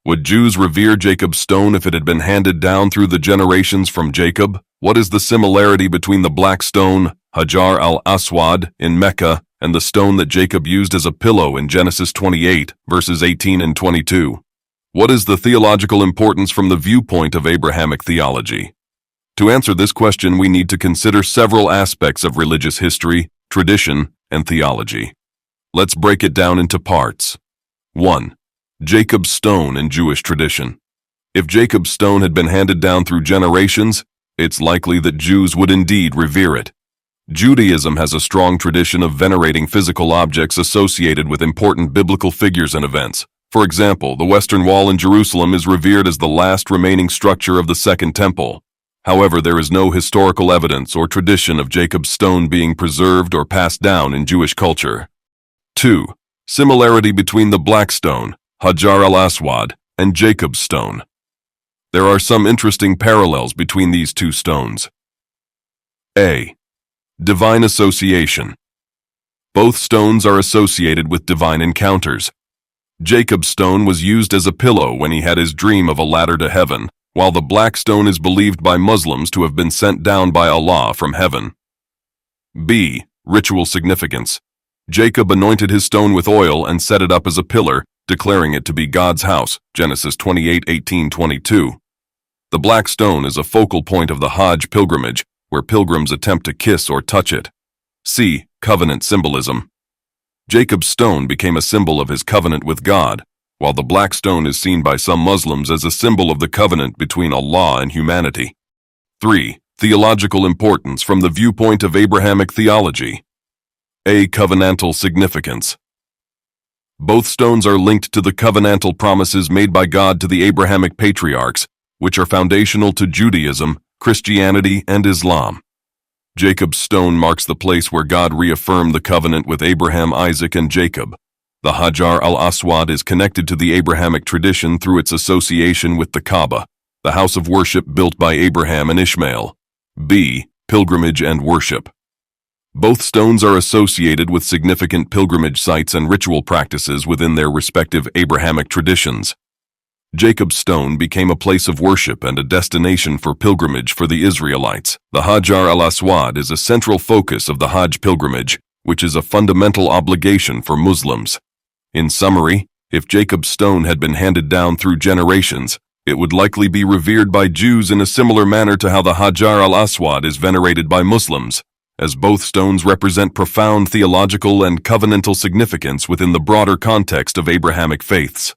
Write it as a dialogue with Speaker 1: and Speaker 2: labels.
Speaker 1: Would Jews revere Jacob's stone if it had been handed down through the generations from Jacob? What is the similarity between the black stone, Hajar al Aswad, in Mecca, and the stone that Jacob used as a pillow in Genesis 28, verses 18 and 22? What is the theological importance from the viewpoint of Abrahamic theology? To answer this question, we need to consider several aspects of religious history, tradition, and theology. Let's break it down into parts. 1. Jacob's stone in Jewish tradition. If Jacob's stone had been handed down through generations, it's likely that Jews would indeed revere it. Judaism has a strong tradition of venerating physical objects associated with important biblical figures and events. For example, the Western Wall in Jerusalem is revered as the last remaining structure of the Second Temple. However, there is no historical evidence or tradition of Jacob's stone being preserved or passed down in Jewish culture. 2. Similarity between the black stone, Hajar al Aswad, and Jacob's stone. There are some interesting parallels between these two stones. A. Divine association. Both stones are associated with divine encounters. Jacob's stone was used as a pillow when he had his dream of a ladder to heaven, while the black stone is believed by Muslims to have been sent down by Allah from heaven. B. Ritual significance. Jacob anointed his stone with oil and set it up as a pillar, declaring it to be God's house, Genesis 28:18-22. The black stone is a focal point of the Hajj pilgrimage, where pilgrims attempt to kiss or touch it. C. Covenant symbolism. Jacob's stone became a symbol of his covenant with God, while the black stone is seen by some Muslims as a symbol of the covenant between Allah and humanity. 3. Theological importance from the viewpoint of Abrahamic theology. A. Covenantal significance. Both stones are linked to the covenantal promises made by God to the Abrahamic patriarchs, which are foundational to Judaism, Christianity, and Islam. Jacob's stone marks the place where God reaffirmed the covenant with Abraham, Isaac, and Jacob. The Hajar al Aswad is connected to the Abrahamic tradition through its association with the Kaaba, the house of worship built by Abraham and Ishmael. B. Pilgrimage and worship. Both stones are associated with significant pilgrimage sites and ritual practices within their respective Abrahamic traditions. Jacob's stone became a place of worship and a destination for pilgrimage for the Israelites. The Hajar al Aswad is a central focus of the Hajj pilgrimage, which is a fundamental obligation for Muslims. In summary, if Jacob's stone had been handed down through generations, it would likely be revered by Jews in a similar manner to how the Hajar al Aswad is venerated by Muslims, as both stones represent profound theological and covenantal significance within the broader context of Abrahamic faiths.